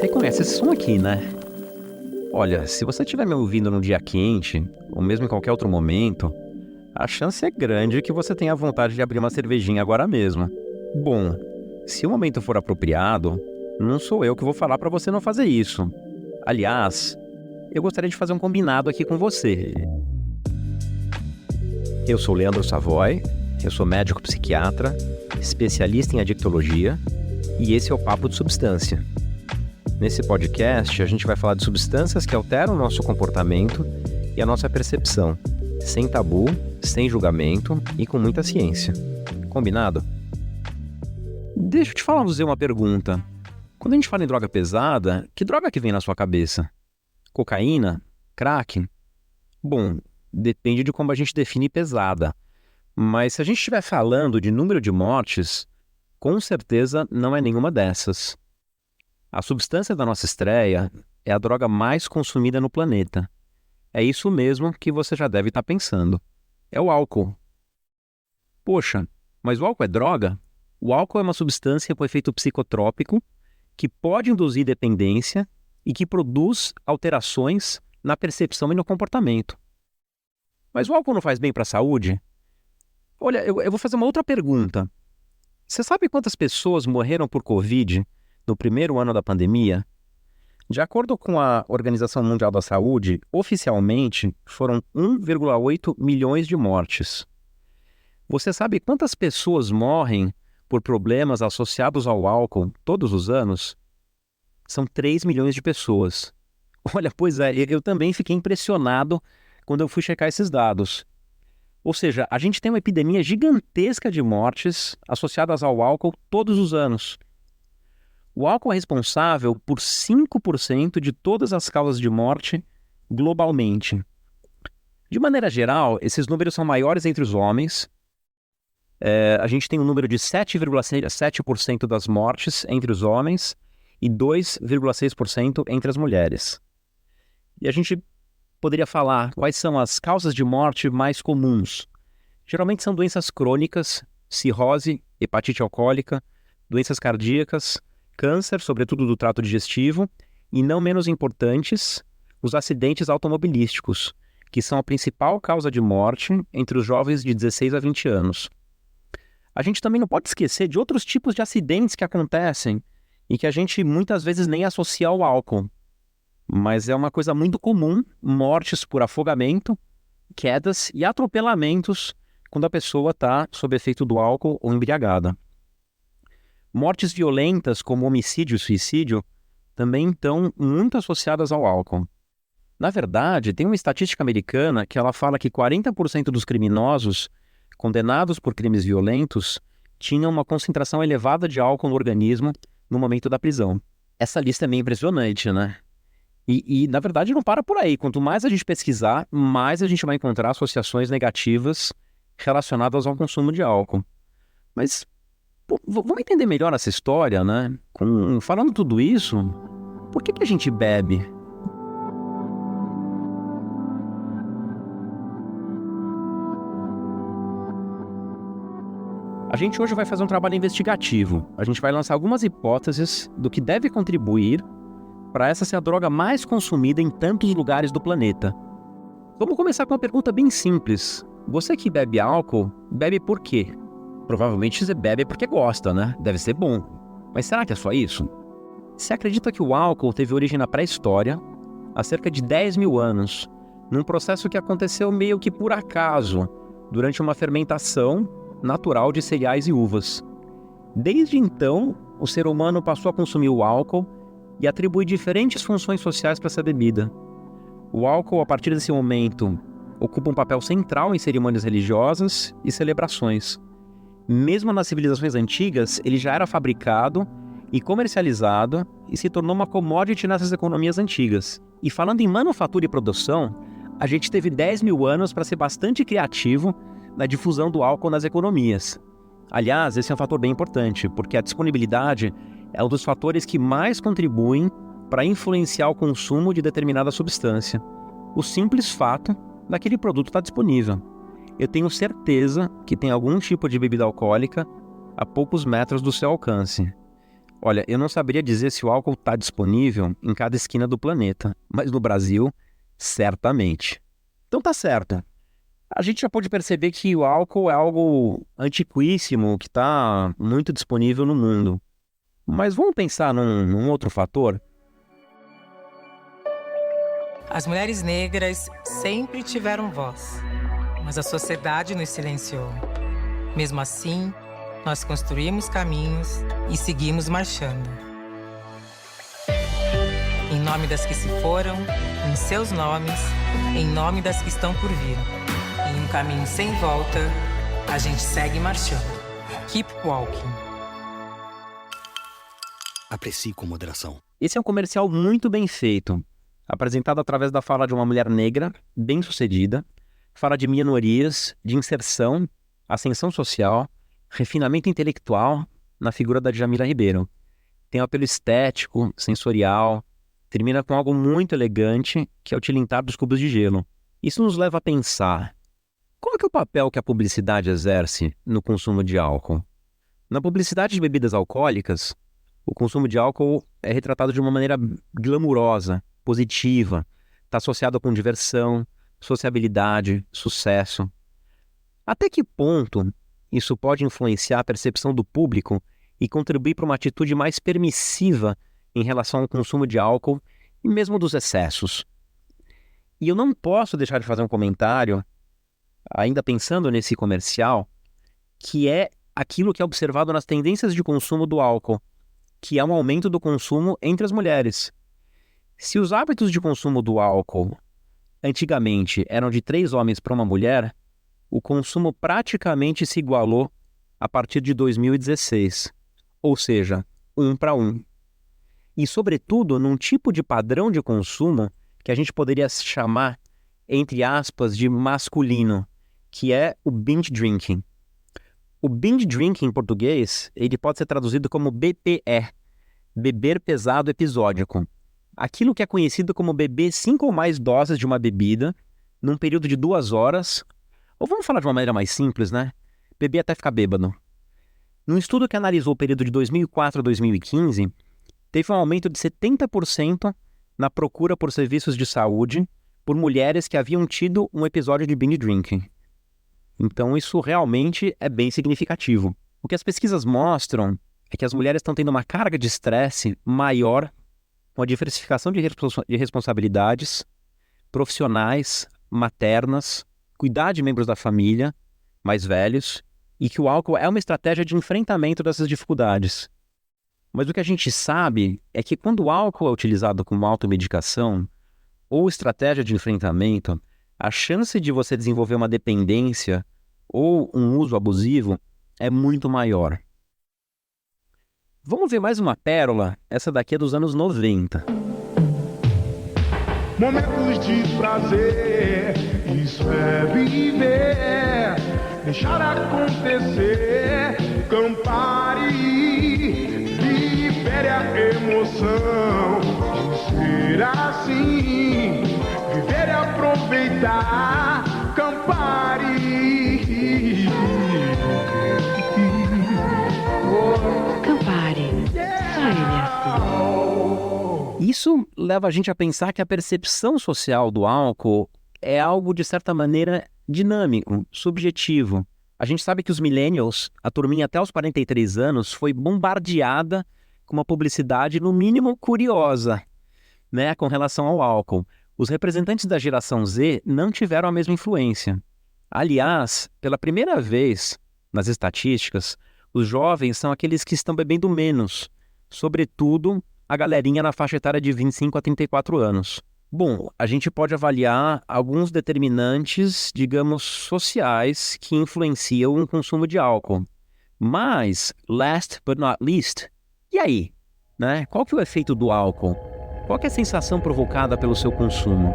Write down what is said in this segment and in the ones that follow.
Você conhece esse som aqui, né? Olha, se você estiver me ouvindo num dia quente, ou mesmo em qualquer outro momento, a chance é grande que você tenha vontade de abrir uma cervejinha agora mesmo. Bom, se o momento for apropriado, não sou eu que vou falar para você não fazer isso. Aliás, eu gostaria de fazer um combinado aqui com você. Eu sou Leandro Savoy, eu sou médico psiquiatra, especialista em adictologia, e esse é o Papo de Substância. Nesse podcast, a gente vai falar de substâncias que alteram o nosso comportamento e a nossa percepção, sem tabu, sem julgamento e com muita ciência. Combinado? Deixa eu te fazer uma pergunta. Quando a gente fala em droga pesada, que droga que vem na sua cabeça? Cocaína? Crack? Bom, depende de como a gente define pesada. Mas se a gente estiver falando de número de mortes, com certeza não é nenhuma dessas. A substância da nossa estreia é a droga mais consumida no planeta. É isso mesmo que você já deve estar pensando. É o álcool. Poxa, mas o álcool é droga? O álcool é uma substância com efeito psicotrópico que pode induzir dependência e que produz alterações na percepção e no comportamento. Mas o álcool não faz bem para a saúde? Olha, eu vou fazer uma outra pergunta. Você sabe quantas pessoas morreram por Covid no primeiro ano da pandemia? De acordo com a Organização Mundial da Saúde, oficialmente foram 1,8 milhões de mortes. Você sabe quantas pessoas morrem por problemas associados ao álcool todos os anos? São 3 milhões de pessoas. Olha, pois é, eu também fiquei impressionado quando eu fui checar esses dados. Ou seja, a gente tem uma epidemia gigantesca de mortes associadas ao álcool todos os anos. O álcool é responsável por 5% de todas as causas de morte globalmente. De maneira geral, esses números são maiores entre os homens. A gente tem um número de 7,7% das mortes entre os homens e 2,6% entre as mulheres. E a gente poderia falar quais são as causas de morte mais comuns. Geralmente são doenças crônicas, cirrose, hepatite alcoólica, doenças cardíacas, câncer, sobretudo do trato digestivo, e não menos importantes, os acidentes automobilísticos, que são a principal causa de morte entre os jovens de 16 a 20 anos. A gente também não pode esquecer de outros tipos de acidentes que acontecem e que a gente muitas vezes nem associa ao álcool. Mas é uma coisa muito comum, mortes por afogamento, quedas e atropelamentos quando a pessoa está sob efeito do álcool ou embriagada. Mortes violentas, como homicídio e suicídio, também estão muito associadas ao álcool. Na verdade, tem uma estatística americana que ela fala que 40% dos criminosos condenados por crimes violentos tinham uma concentração elevada de álcool no organismo no momento da prisão. Essa lista é meio impressionante, né? E, na verdade, não para por aí. Quanto mais a gente pesquisar, mais a gente vai encontrar associações negativas relacionadas ao consumo de álcool. Mas vamos entender melhor essa história, né? Falando tudo isso, por que a gente bebe? A gente hoje vai fazer um trabalho investigativo. A gente vai lançar algumas hipóteses do que deve contribuir para essa ser a droga mais consumida em tantos lugares do planeta. Vamos começar com uma pergunta bem simples. Você que bebe álcool, bebe por quê? Provavelmente você bebe porque gosta, né? Deve ser bom. Mas será que é só isso? Se acredita que o álcool teve origem na pré-história, há cerca de 10 mil anos, num processo que aconteceu meio que por acaso, durante uma fermentação natural de cereais e uvas. Desde então, o ser humano passou a consumir o álcool e atribui diferentes funções sociais para essa bebida. O álcool, a partir desse momento, ocupa um papel central em cerimônias religiosas e celebrações. Mesmo nas civilizações antigas, ele já era fabricado e comercializado e se tornou uma commodity nessas economias antigas. E falando em manufatura e produção, a gente teve 10 mil anos para ser bastante criativo na difusão do álcool nas economias. Aliás, esse é um fator bem importante, porque a disponibilidade é um dos fatores que mais contribuem para influenciar o consumo de determinada substância. O simples fato daquele produto estar disponível. Eu tenho certeza que tem algum tipo de bebida alcoólica a poucos metros do seu alcance. Olha, eu não saberia dizer se o álcool está disponível em cada esquina do planeta, mas no Brasil, certamente. Então tá certo. A gente já pode perceber que o álcool é algo antiquíssimo, que está muito disponível no mundo. Mas vamos pensar num outro fator? As mulheres negras sempre tiveram voz, mas a sociedade nos silenciou. Mesmo assim, nós construímos caminhos e seguimos marchando. Em nome das que se foram, em seus nomes, em nome das que estão por vir. Em um caminho sem volta, a gente segue marchando. Keep walking. Aprecie com moderação. Esse é um comercial muito bem feito, apresentado através da fala de uma mulher negra, bem-sucedida, fala de minorias, de inserção, ascensão social, refinamento intelectual na figura da Djamila Ribeiro. Tem um apelo estético, sensorial, termina com algo muito elegante, que é o tilintar dos cubos de gelo. Isso nos leva a pensar, qual é que é o papel que a publicidade exerce no consumo de álcool? Na publicidade de bebidas alcoólicas, o consumo de álcool é retratado de uma maneira glamurosa, positiva, está associado com diversão, sociabilidade, sucesso. Até que ponto isso pode influenciar a percepção do público e contribuir para uma atitude mais permissiva em relação ao consumo de álcool e mesmo dos excessos? E eu não posso deixar de fazer um comentário, ainda pensando nesse comercial, que é aquilo que é observado nas tendências de consumo do álcool, que é um aumento do consumo entre as mulheres. Se os hábitos de consumo do álcool antigamente eram de 3 homens para uma mulher, o consumo praticamente se igualou a partir de 2016, ou seja, 1 para 1. E, sobretudo, num tipo de padrão de consumo que a gente poderia chamar, entre aspas, de masculino, que é o binge drinking. O binge drinking em português, ele pode ser traduzido como BPE, beber pesado episódico. Aquilo que é conhecido como beber 5 ou mais doses de uma bebida num período de 2 horas, ou vamos falar de uma maneira mais simples, né? Beber até ficar bêbado. Num estudo que analisou o período de 2004 a 2015, teve um aumento de 70% na procura por serviços de saúde por mulheres que haviam tido um episódio de binge drinking. Então isso realmente é bem significativo. O que as pesquisas mostram é que as mulheres estão tendo uma carga de estresse maior com a diversificação de responsabilidades profissionais, maternas, cuidar de membros da família mais velhos, e que o álcool é uma estratégia de enfrentamento dessas dificuldades. Mas o que a gente sabe é que quando o álcool é utilizado como automedicação ou estratégia de enfrentamento, a chance de você desenvolver uma dependência ou um uso abusivo é muito maior. Vamos ver mais uma pérola, essa daqui é dos anos 90. Momentos de prazer, isso é viver, deixar acontecer, Campari, libere a emoção de ser assim, viver e aproveitar, Campari. Campari, só ele é assim. Isso leva a gente a pensar que a percepção social do álcool é algo, de certa maneira, dinâmico, subjetivo. A gente sabe que os millennials, a turminha até os 43 anos, foi bombardeada com uma publicidade, no mínimo, curiosa, né, com relação ao álcool. Os representantes da geração Z não tiveram a mesma influência. Aliás, pela primeira vez nas estatísticas, os jovens são aqueles que estão bebendo menos, sobretudo a galerinha na faixa etária de 25 a 34 anos. Bom, a gente pode avaliar alguns determinantes, digamos, sociais que influenciam o consumo de álcool. Mas, last but not least, e aí? Né? Qual que é o efeito do álcool? Qual que é a sensação provocada pelo seu consumo?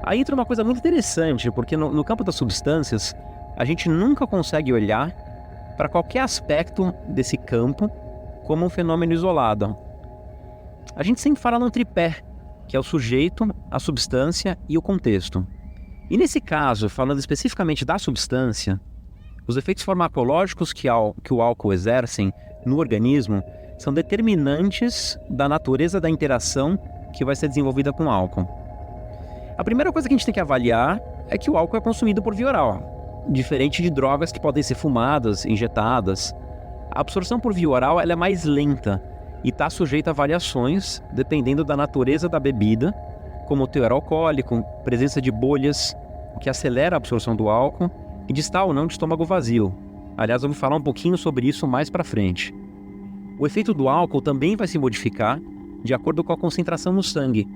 Aí entra uma coisa muito interessante, porque no campo das substâncias, a gente nunca consegue olhar para qualquer aspecto desse campo como um fenômeno isolado. A gente sempre fala no tripé, que é o sujeito, a substância e o contexto. E nesse caso, falando especificamente da substância, os efeitos farmacológicos que o álcool exercem no organismo são determinantes da natureza da interação que vai ser desenvolvida com o álcool. A primeira coisa que a gente tem que avaliar é que o álcool é consumido por via oral, diferente de drogas que podem ser fumadas, injetadas. A absorção por via oral ela é mais lenta e está sujeita a variações dependendo da natureza da bebida, como o teor alcoólico, presença de bolhas, o que acelera a absorção do álcool, e de estar ou não de estômago vazio. Aliás, eu vou falar um pouquinho sobre isso mais para frente. O efeito do álcool também vai se modificar de acordo com a concentração no sangue.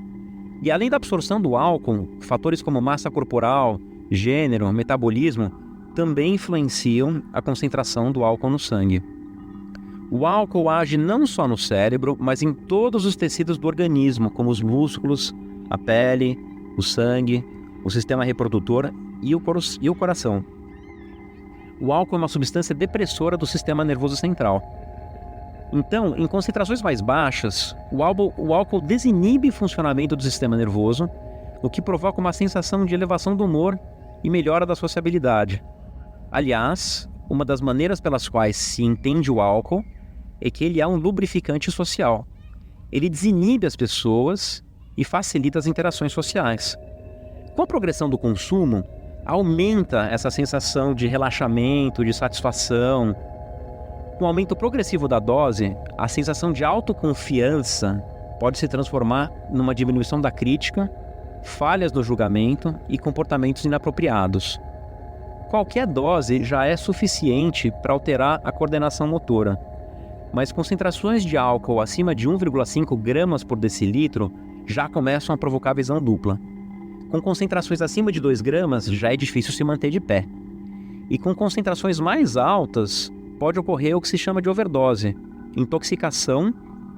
E além da absorção do álcool, fatores como massa corporal, gênero, metabolismo, também influenciam a concentração do álcool no sangue. O álcool age não só no cérebro, mas em todos os tecidos do organismo, como os músculos, a pele, o sangue, o sistema reprodutor e o coração. O álcool é uma substância depressora do sistema nervoso central. Então, em concentrações mais baixas, o álcool desinibe o funcionamento do sistema nervoso, o que provoca uma sensação de elevação do humor e melhora da sociabilidade. Aliás, uma das maneiras pelas quais se entende o álcool é que ele é um lubrificante social. Ele desinibe as pessoas e facilita as interações sociais. Com a progressão do consumo, aumenta essa sensação de relaxamento, de satisfação. Com o aumento progressivo da dose, a sensação de autoconfiança pode se transformar numa diminuição da crítica, falhas no julgamento e comportamentos inapropriados. Qualquer dose já é suficiente para alterar a coordenação motora, mas concentrações de álcool acima de 1,5 gramas por decilitro já começam a provocar visão dupla. Com concentrações acima de 2 gramas, já é difícil se manter de pé. E com concentrações mais altas, pode ocorrer o que se chama de overdose, intoxicação,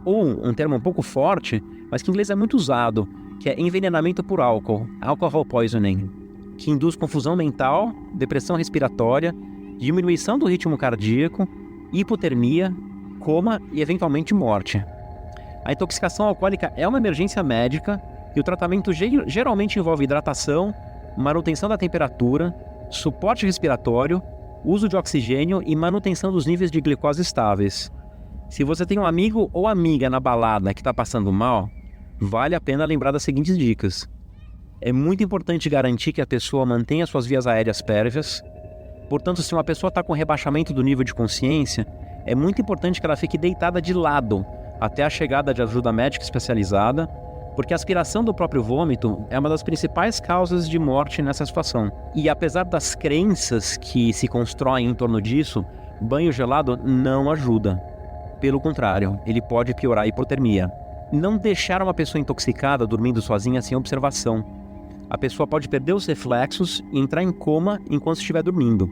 ou um termo um pouco forte, mas que em inglês é muito usado, que é envenenamento por álcool, alcohol poisoning, que induz confusão mental, depressão respiratória, diminuição do ritmo cardíaco, hipotermia, coma e eventualmente morte. A intoxicação alcoólica é uma emergência médica e o tratamento geralmente envolve hidratação, manutenção da temperatura, suporte respiratório, uso de oxigênio e manutenção dos níveis de glicose estáveis. Se você tem um amigo ou amiga na balada que está passando mal, vale a pena lembrar das seguintes dicas. É muito importante garantir que a pessoa mantenha suas vias aéreas pérvias. Portanto, se uma pessoa está com rebaixamento do nível de consciência, é muito importante que ela fique deitada de lado até a chegada de ajuda médica especializada, porque a aspiração do próprio vômito é uma das principais causas de morte nessa situação. E apesar das crenças que se constroem em torno disso, banho gelado não ajuda. Pelo contrário, ele pode piorar a hipotermia. Não deixar uma pessoa intoxicada dormindo sozinha sem observação. A pessoa pode perder os reflexos e entrar em coma enquanto estiver dormindo.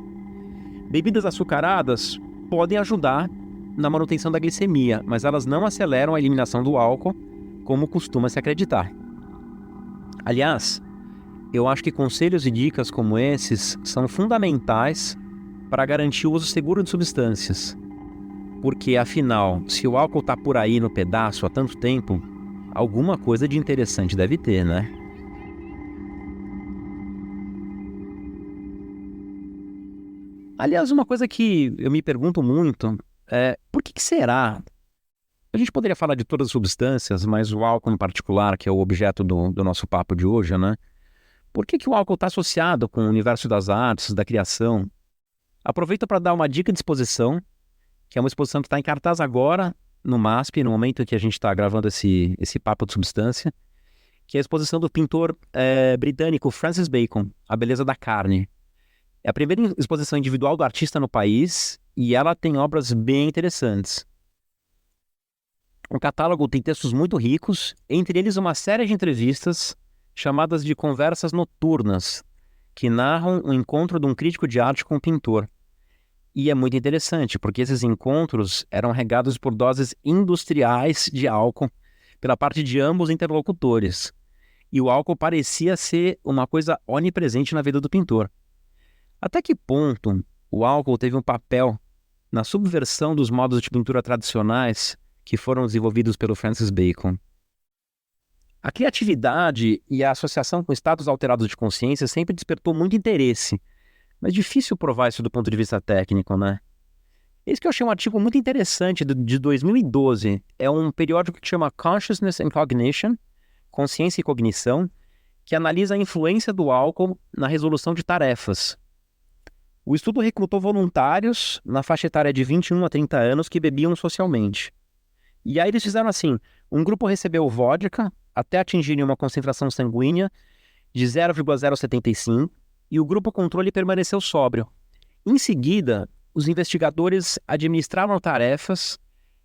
Bebidas açucaradas podem ajudar na manutenção da glicemia, mas elas não aceleram a eliminação do álcool, como costuma se acreditar. Aliás, eu acho que conselhos e dicas como esses são fundamentais para garantir o uso seguro de substâncias. Porque, afinal, se o álcool está por aí no pedaço há tanto tempo, alguma coisa de interessante deve ter, né? Aliás, uma coisa que eu me pergunto muito é por que será? A gente poderia falar de todas as substâncias, mas o álcool em particular, que é o objeto do nosso papo de hoje, né? Por que o álcool está associado com o universo das artes, da criação? Aproveito para dar uma dica de exposição, que é uma exposição que está em cartaz agora, no MASP, no momento em que a gente está gravando esse papo de substância, que é a exposição do pintor britânico Francis Bacon, A Beleza da Carne. É a primeira exposição individual do artista no país e ela tem obras bem interessantes. O catálogo tem textos muito ricos, entre eles uma série de entrevistas chamadas de conversas noturnas, que narram o encontro de um crítico de arte com um pintor. E é muito interessante, porque esses encontros eram regados por doses industriais de álcool pela parte de ambos interlocutores. E o álcool parecia ser uma coisa onipresente na vida do pintor. Até que ponto o álcool teve um papel na subversão dos modos de pintura tradicionais que foram desenvolvidos pelo Francis Bacon? A criatividade e a associação com estados alterados de consciência sempre despertou muito interesse, mas difícil provar isso do ponto de vista técnico, né? Esse que eu achei um artigo muito interessante de 2012, é um periódico que chama Consciousness and Cognition, Consciência e Cognição, que analisa a influência do álcool na resolução de tarefas. O estudo recrutou voluntários na faixa etária de 21 a 30 anos que bebiam socialmente. E aí eles fizeram assim, um grupo recebeu vodka até atingirem uma concentração sanguínea de 0,075 e o grupo controle permaneceu sóbrio. Em seguida, os investigadores administraram tarefas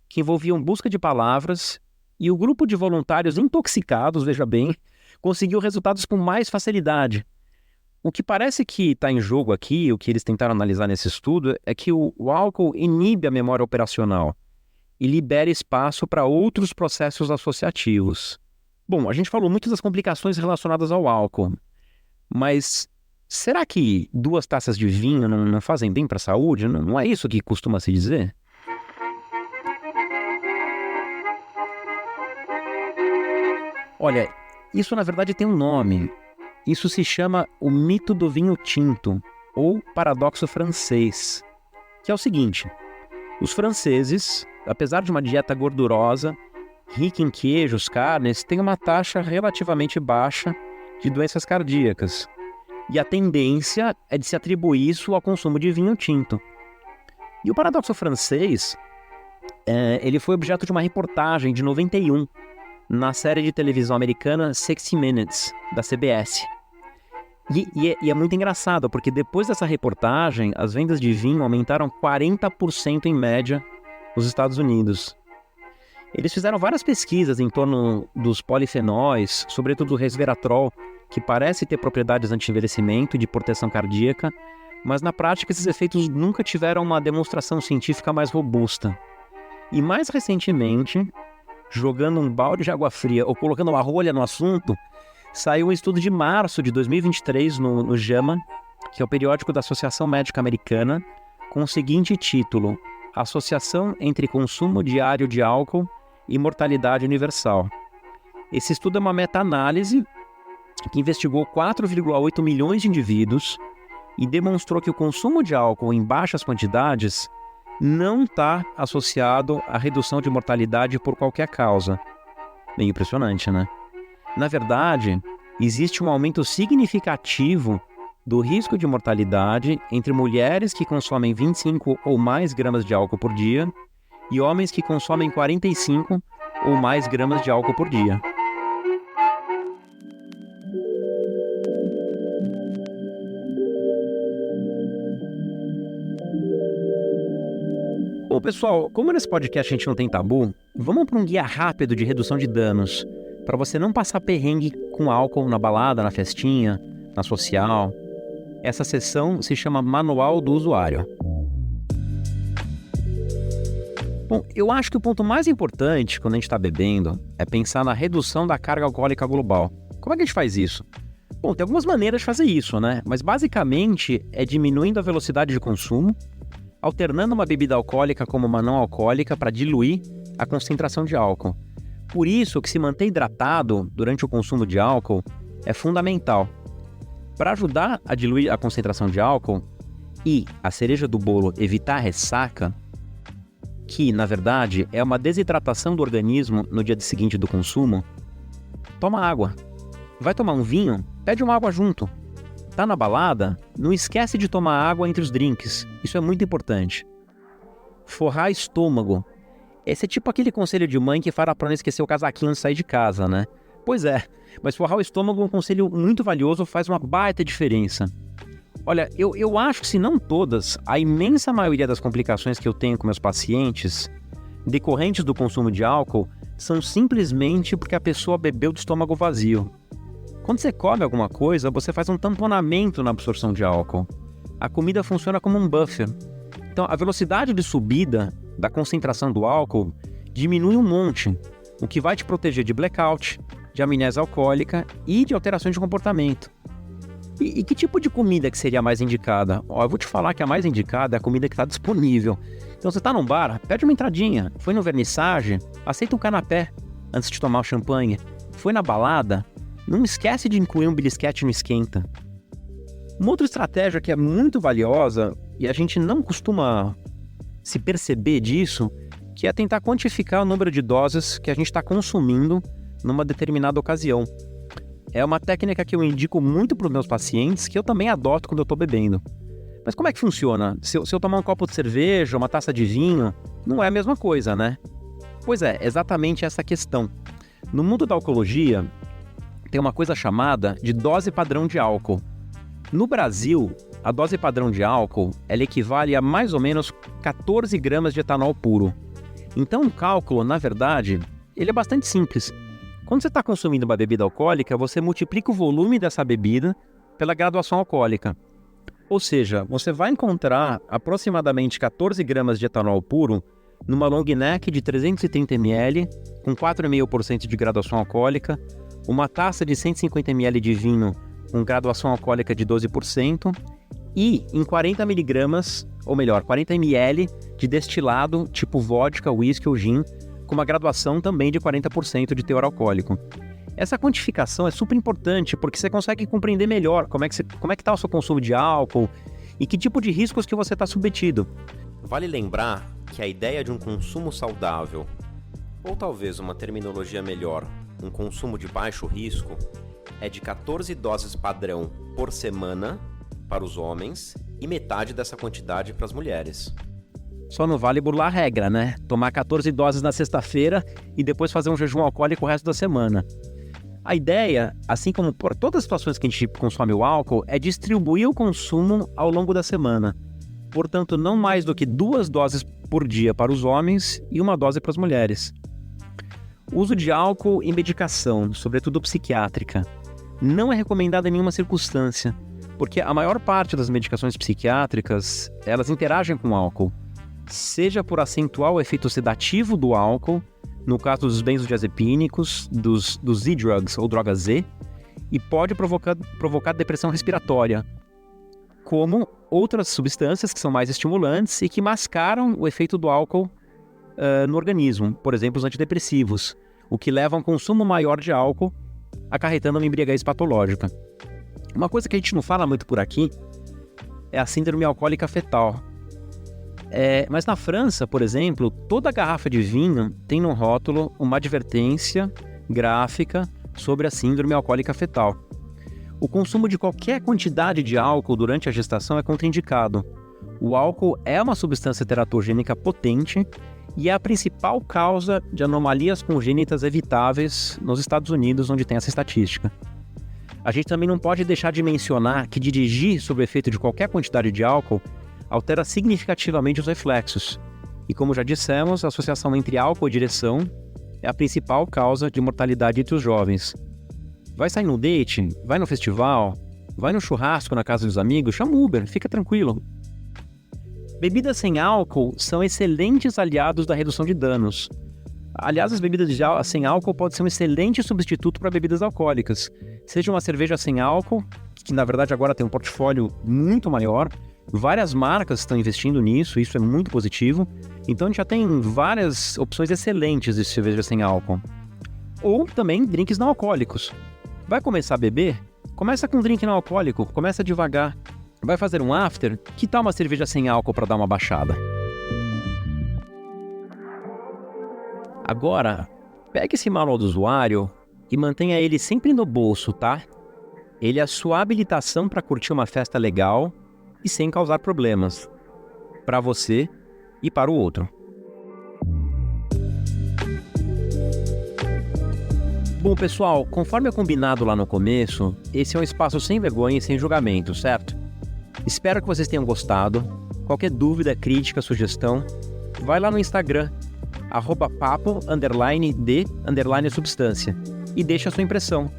que envolviam busca de palavras e o grupo de voluntários intoxicados, veja bem, conseguiu resultados com mais facilidade. O que parece que está em jogo aqui, o que eles tentaram analisar nesse estudo, é que o álcool inibe a memória operacional e libera espaço para outros processos associativos. Bom, a gente falou muito das complicações relacionadas ao álcool, mas será que 2 taças de vinho não fazem bem para a saúde? Não é isso que costuma se dizer? Olha, isso na verdade tem um nome. Isso se chama o mito do vinho tinto, ou paradoxo francês, que é o seguinte: os franceses, apesar de uma dieta gordurosa, rica em queijos, carnes, têm uma taxa relativamente baixa de doenças cardíacas. E a tendência é de se atribuir isso ao consumo de vinho tinto. E o paradoxo francês, ele foi objeto de uma reportagem de 91, na série de televisão americana 60 Minutes, da CBS. E é muito engraçado, porque depois dessa reportagem, as vendas de vinho aumentaram 40% em média nos Estados Unidos. Eles fizeram várias pesquisas em torno dos polifenóis, sobretudo o resveratrol, que parece ter propriedades anti-envelhecimento e de proteção cardíaca, mas na prática esses efeitos nunca tiveram uma demonstração científica mais robusta. E mais recentemente, jogando um balde de água fria ou colocando uma rolha no assunto, saiu um estudo de março de 2023 no JAMA, que é o periódico da Associação Médica Americana, com o seguinte título: Associação entre consumo diário de álcool e mortalidade universal. Esse estudo é uma meta-análise que investigou 4,8 milhões de indivíduos e demonstrou que o consumo de álcool em baixas quantidades não está associado à redução de mortalidade por qualquer causa. Bem impressionante, né? Na verdade, existe um aumento significativo do risco de mortalidade entre mulheres que consomem 25 ou mais gramas de álcool por dia e homens que consomem 45 ou mais gramas de álcool por dia. Bom, pessoal, como nesse podcast a gente não tem tabu, vamos para um guia rápido de redução de danos, para você não passar perrengue com álcool na balada, na festinha, na social. Essa seção se chama Manual do Usuário. Bom, eu acho que o ponto mais importante quando a gente está bebendo é pensar na redução da carga alcoólica global. Como é que a gente faz isso? Bom, tem algumas maneiras de fazer isso, né? Mas basicamente é diminuindo a velocidade de consumo, alternando uma bebida alcoólica como uma não alcoólica para diluir a concentração de álcool. Por isso que se manter hidratado durante o consumo de álcool é fundamental. Para ajudar a diluir a concentração de álcool e, a cereja do bolo, evitar a ressaca, que na verdade é uma desidratação do organismo no dia seguinte do consumo, toma água. Vai tomar um vinho? Pede uma água junto. Tá na balada? Não esquece de tomar água entre os drinks. Isso é muito importante. Forrar estômago. Esse é tipo aquele conselho de mãe que fala para não esquecer o casaquinho antes de sair de casa, né? Pois é, mas forrar o estômago é um conselho muito valioso, faz uma baita diferença. Olha, eu acho que se não todas, a imensa maioria das complicações que eu tenho com meus pacientes, decorrentes do consumo de álcool, são simplesmente porque a pessoa bebeu do estômago vazio. Quando você come alguma coisa, você faz um tamponamento na absorção de álcool. A comida funciona como um buffer. Então, a velocidade de subida da concentração do álcool diminui um monte, o que vai te proteger de blackout, de amnésia alcoólica e de alterações de comportamento. E que tipo de comida que seria a mais indicada? Eu vou te falar que a mais indicada é a comida que está disponível. Então, você está num bar, pede uma entradinha. Foi no vernissage, aceita um canapé antes de tomar o champanhe. Foi na balada? Não esquece de incluir um belisquete no esquenta. Uma outra estratégia que é muito valiosa, e a gente não costuma se perceber disso, que é tentar quantificar o número de doses que a gente está consumindo numa determinada ocasião. É uma técnica que eu indico muito para os meus pacientes, que eu também adoto quando eu estou bebendo. Mas como é que funciona? Se eu tomar um copo de cerveja, uma taça de vinho, não é a mesma coisa, né? Pois é, exatamente essa questão. No mundo da alcoologia, tem uma coisa chamada de dose padrão de álcool. No Brasil, a dose padrão de álcool, ela equivale a mais ou menos 14 gramas de etanol puro. Então, o cálculo, na verdade, ele é bastante simples. Quando você está consumindo uma bebida alcoólica, você multiplica o volume dessa bebida pela graduação alcoólica. Ou seja, você vai encontrar aproximadamente 14 gramas de etanol puro numa long neck de 330 ml, com 4,5% de graduação alcoólica, uma taça de 150 ml de vinho com graduação alcoólica de 12% e em 40 miligramas, ou melhor, 40 ml de destilado tipo vodka, whisky ou gin, com uma graduação também de 40% de teor alcoólico. Essa quantificação é super importante porque você consegue compreender melhor como é que está o seu consumo de álcool e que tipo de riscos que você está submetido. Vale lembrar que a ideia de um consumo saudável, ou talvez uma terminologia melhor, um consumo de baixo risco, é de 14 doses padrão por semana para os homens e metade dessa quantidade para as mulheres. Só não vale burlar a regra, né? Tomar 14 doses na sexta-feira e depois fazer um jejum alcoólico o resto da semana. A ideia, assim como por todas as situações que a gente consome o álcool, é distribuir o consumo ao longo da semana. Portanto, não mais do que 2 doses por dia para os homens e 1 dose para as mulheres. O uso de álcool em medicação, sobretudo psiquiátrica, não é recomendado em nenhuma circunstância, porque a maior parte das medicações psiquiátricas, elas interagem com o álcool, seja por acentuar o efeito sedativo do álcool, no caso dos benzodiazepínicos, dos Z-drugs ou drogas Z, e pode provocar depressão respiratória, como outras substâncias que são mais estimulantes e que mascaram o efeito do álcool no organismo, por exemplo, os antidepressivos, o que leva a um consumo maior de álcool, acarretando uma embriaguez patológica. Uma coisa que a gente não fala muito por aqui é a síndrome alcoólica fetal. Mas na França, por exemplo, toda garrafa de vinho tem no rótulo uma advertência gráfica sobre a síndrome alcoólica fetal. O consumo de qualquer quantidade de álcool durante a gestação é contraindicado. O álcool é uma substância teratogênica potente e é a principal causa de anomalias congênitas evitáveis nos Estados Unidos, onde tem essa estatística. A gente também não pode deixar de mencionar que dirigir sob o efeito de qualquer quantidade de álcool altera significativamente os reflexos. E como já dissemos, a associação entre álcool e direção é a principal causa de mortalidade entre os jovens. Vai sair no date? Vai no festival? Vai no churrasco na casa dos amigos? Chama Uber, fica tranquilo. Bebidas sem álcool são excelentes aliados da redução de danos. Aliás, as bebidas sem álcool podem ser um excelente substituto para bebidas alcoólicas. Seja uma cerveja sem álcool, que na verdade agora tem um portfólio muito maior, várias marcas estão investindo nisso, isso é muito positivo. Então a gente já tem várias opções excelentes de cerveja sem álcool. Ou também drinks não alcoólicos. Vai começar a beber? Começa com um drink não alcoólico, começa devagar. Vai fazer um after? Que tal uma cerveja sem álcool para dar uma baixada? Agora, pegue esse manual do usuário e mantenha ele sempre no bolso, tá? Ele é a sua habilitação para curtir uma festa legal e sem causar problemas, para você e para o outro. Bom, pessoal, conforme é combinado lá no começo, esse é um espaço sem vergonha e sem julgamento, certo? Espero que vocês tenham gostado. Qualquer dúvida, crítica, sugestão, vai lá no Instagram, @papo_de_substância e deixa a sua impressão.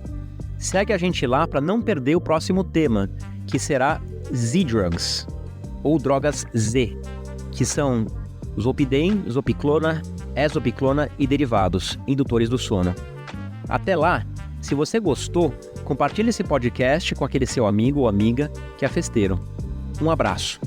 Segue a gente lá para não perder o próximo tema, que será Z-drugs, ou drogas Z, que são zolpidem, zolpiclona, exopiclona e derivados, indutores do sono. Até lá, se você gostou, compartilhe esse podcast com aquele seu amigo ou amiga que é festeiro. Um abraço.